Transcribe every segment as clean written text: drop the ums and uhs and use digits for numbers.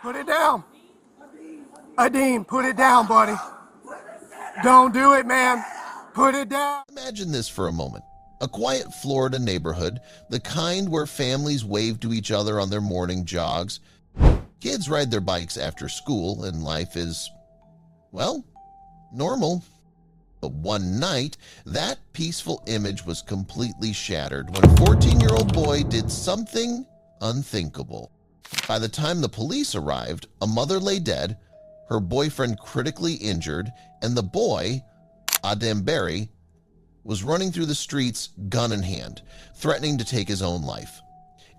Put it down. Adeem, put it down, buddy. Don't do it, man. Put it down. Imagine this for a moment. A quiet Florida neighborhood, the kind where families wave to each other on their morning jogs. Kids ride their bikes after school, and life is, well, normal. But one night, that peaceful image was completely shattered when a 14-year-old boy did something unthinkable. By the time the police arrived, a mother lay dead, her boyfriend critically injured, and the boy, Adem Berry, was running through the streets, gun in hand, threatening to take his own life.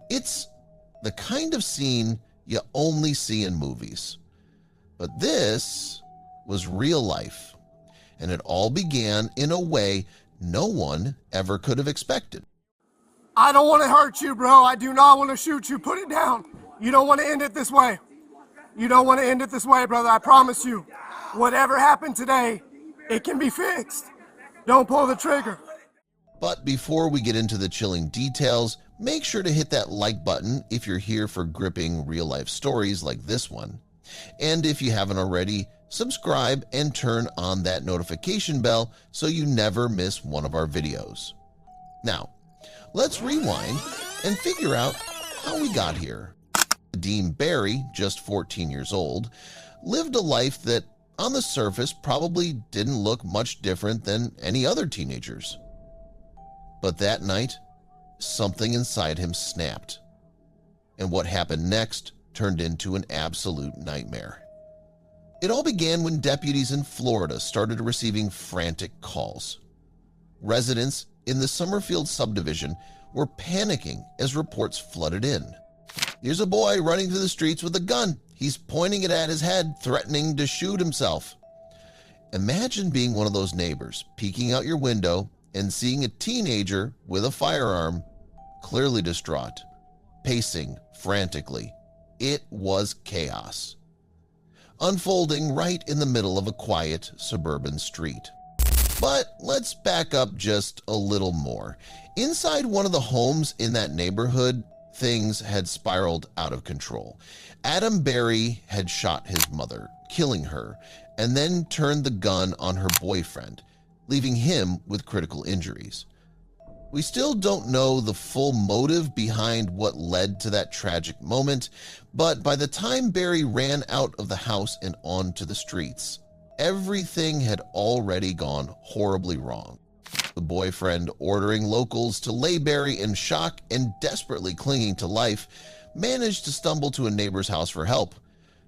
It's the kind of scene you only see in movies. But this was real life, and it all began in a way no one ever could have expected. I don't want to hurt you, bro. I do not want to shoot you. Put it down. You don't want to end it this way. You don't want to end it this way, brother. I promise you. Whatever happened today, it can be fixed. Don't pull the trigger. But before we get into the chilling details, make sure to hit that like button if you're here for gripping real-life stories like this one. And if you haven't already, subscribe and turn on that notification bell so you never miss one of our videos. Now, let's rewind and figure out how we got here. Adem Berry, just 14 years old, lived a life that on the surface probably didn't look much different than any other teenagers. But that night, something inside him snapped, and what happened next turned into an absolute nightmare. It all began when deputies in Florida started receiving frantic calls. Residents in the Summerfield subdivision were panicking as reports flooded in. Here's a boy running through the streets with a gun. He's pointing it at his head, threatening to shoot himself. Imagine being one of those neighbors, peeking out your window and seeing a teenager with a firearm, clearly distraught, pacing frantically. It was chaos, unfolding right in the middle of a quiet suburban street. But let's back up just a little more. Inside one of the homes in that neighborhood, things had spiraled out of control. Adem Berry had shot his mother, killing her, and then turned the gun on her boyfriend, leaving him with critical injuries. We still don't know the full motive behind what led to that tragic moment, but by the time Berry ran out of the house and onto the streets, everything had already gone horribly wrong. The boyfriend, ordering locals to lay Berry in shock and desperately clinging to life, managed to stumble to a neighbor's house for help.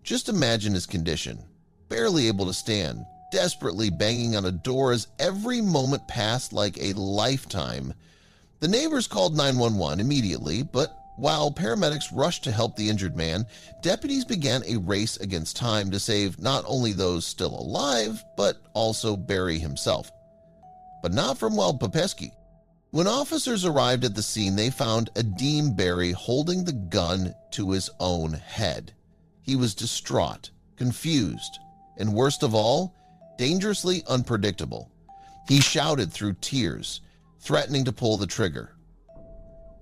Just imagine his condition, barely able to stand, desperately banging on a door as every moment passed like a lifetime. The neighbors called 911 immediately, but while paramedics rushed to help the injured man, deputies began a race against time to save not only those still alive, but also Berry himself. But not from Wild Popesky. When officers arrived at the scene, they found Adem Berry holding the gun to his own head. He was distraught, confused, and worst of all, dangerously unpredictable. He shouted through tears, threatening to pull the trigger.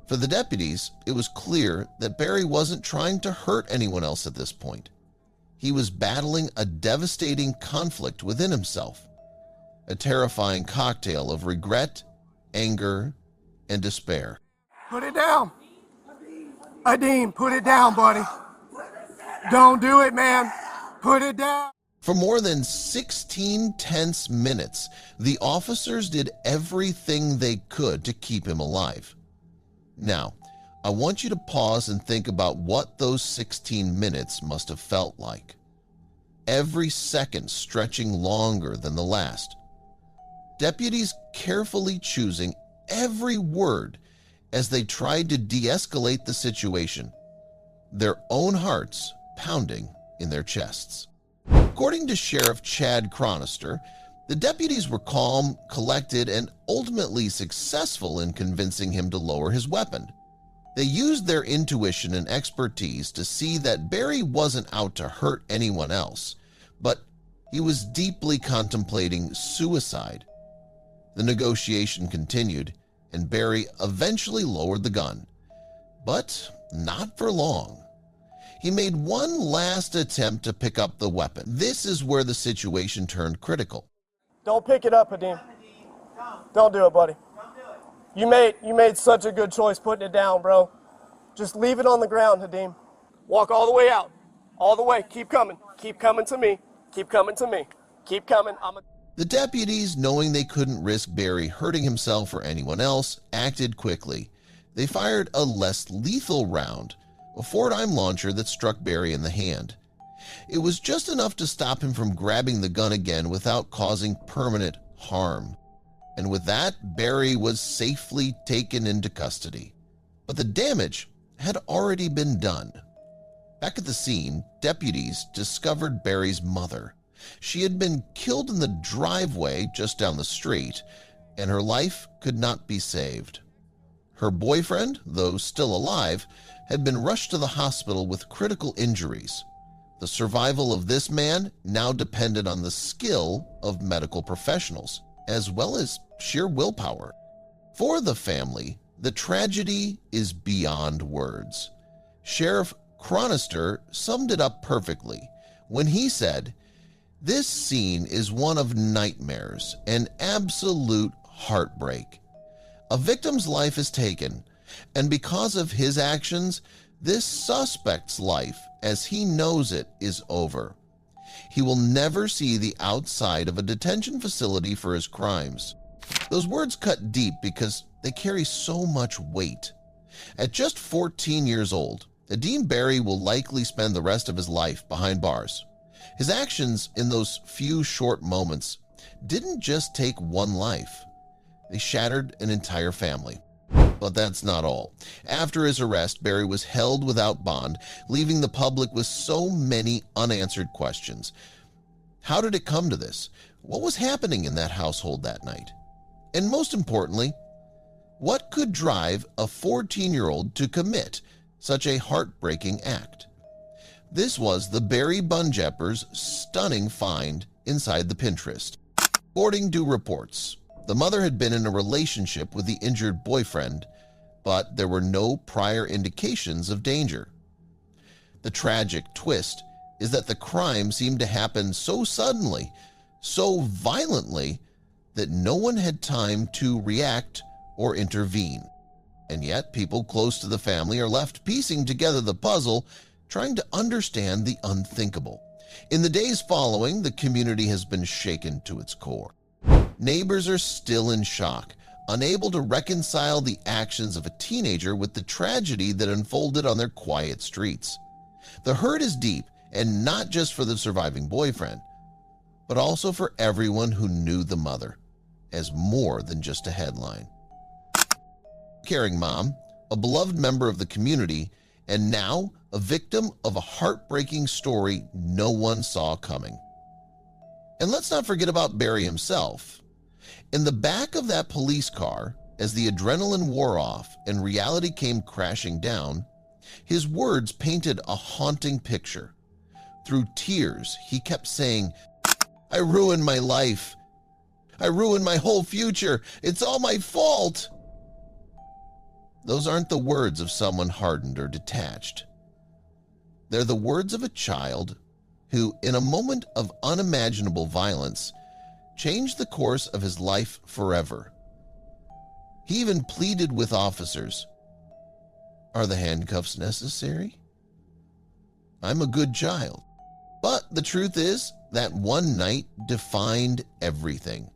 For the deputies, it was clear that Berry wasn't trying to hurt anyone else at this point. He was battling a devastating conflict within himself, a terrifying cocktail of regret, anger, and despair. Put it down. Adem, put it down, buddy. Don't do it, man. Put it down. For more than 16 tense minutes, the officers did everything they could to keep him alive. Now, I want you to pause and think about what those 16 minutes must have felt like. Every second stretching longer than the last. Deputies carefully choosing every word as they tried to de-escalate the situation, their own hearts pounding in their chests. According to Sheriff Chad Chronister, the deputies were calm, collected, and ultimately successful in convincing him to lower his weapon. They used their intuition and expertise to see that Berry wasn't out to hurt anyone else, but he was deeply contemplating suicide. The negotiation continued, and Berry eventually lowered the gun. But not for long. he made one last attempt to pick up the weapon. This is where the situation turned critical. Don't pick it up, Hadim. Don't do it, buddy. You made such a good choice putting it down, bro. Just leave it on the ground, Hadim. Walk all the way out. All the way. Keep coming. Keep coming to me. Keep coming to me. Keep coming. The deputies, knowing they couldn't risk Barry hurting himself or anyone else, acted quickly. They fired a less lethal round, a 4-dime launcher that struck Barry in the hand. It was just enough to stop him from grabbing the gun again without causing permanent harm. And with that, Barry was safely taken into custody. But the damage had already been done. Back at the scene, deputies discovered Barry's mother. She had been killed in the driveway just down the street, and her life could not be saved. Her boyfriend, though still alive, had been rushed to the hospital with critical injuries. The survival of this man now depended on the skill of medical professionals, as well as sheer willpower. For the family, the tragedy is beyond words. Sheriff Chronister summed it up perfectly when he said, "This scene is one of nightmares, an absolute heartbreak. A victim's life is taken, and because of his actions, this suspect's life, as he knows it, is over. He will never see the outside of a detention facility for his crimes." Those words cut deep because they carry so much weight. At just 14 years old, Hadim Barry will likely spend the rest of his life behind bars. His actions in those few short moments didn't just take one life. They shattered an entire family. But that's not all. After his arrest, Barry was held without bond, leaving the public with so many unanswered questions. How did it come to this? What was happening in that household that night? And most importantly, what could drive a 14-year-old to commit such a heartbreaking act? This was the Barry Bunjeppers' stunning find inside the Pinterest. According to reports, the mother had been in a relationship with the injured boyfriend, but there were no prior indications of danger. The tragic twist is that the crime seemed to happen so suddenly, so violently, that no one had time to react or intervene. And yet, people close to the family are left piecing together the puzzle, trying to understand the unthinkable. In the days following, the community has been shaken to its core. Neighbors are still in shock, unable to reconcile the actions of a teenager with the tragedy that unfolded on their quiet streets. The hurt is deep, and not just for the surviving boyfriend, but also for everyone who knew the mother as more than just a headline. Caring mom, a beloved member of the community, and now a victim of a heartbreaking story no one saw coming. And let's not forget about Barry himself. In the back of that police car, as the adrenaline wore off and reality came crashing down, his words painted a haunting picture. Through tears, he kept saying, "I ruined my life. I ruined my whole future. It's all my fault." Those aren't the words of someone hardened or detached. They're the words of a child who, in a moment of unimaginable violence, changed the course of his life forever. He even pleaded with officers, "Are the handcuffs necessary? I'm a good child." But the truth is that one night defined everything.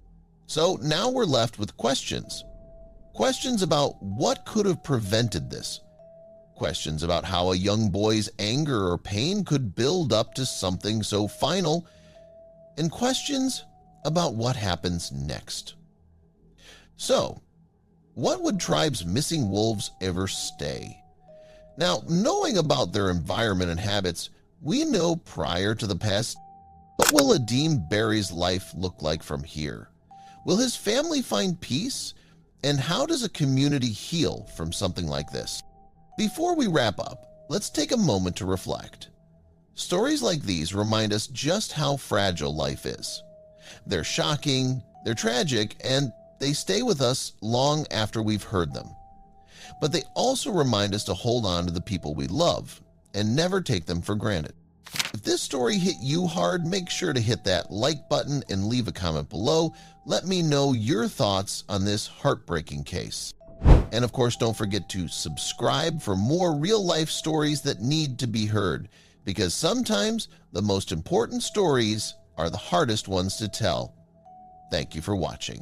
So now we're left with questions. Questions about what could have prevented this. Questions about how a young boy's anger or pain could build up to something so final. And questions about what happens next. So, what would tribes' missing wolves ever stay? Now, knowing about their environment and habits, we know prior to the pest, what will Hadim Barry's life look like from here? Will his family find peace? And how does a community heal from something like this? Before we wrap up, let's take a moment to reflect. Stories like these remind us just how fragile life is. They're shocking, they're tragic, and they stay with us long after we've heard them. But they also remind us to hold on to the people we love and never take them for granted. If this story hit you hard, make sure to hit that like button and leave a comment below. Let me know your thoughts on this heartbreaking case. And of course, don't forget to subscribe for more real-life stories that need to be heard, because sometimes the most important stories are the hardest ones to tell. Thank you for watching.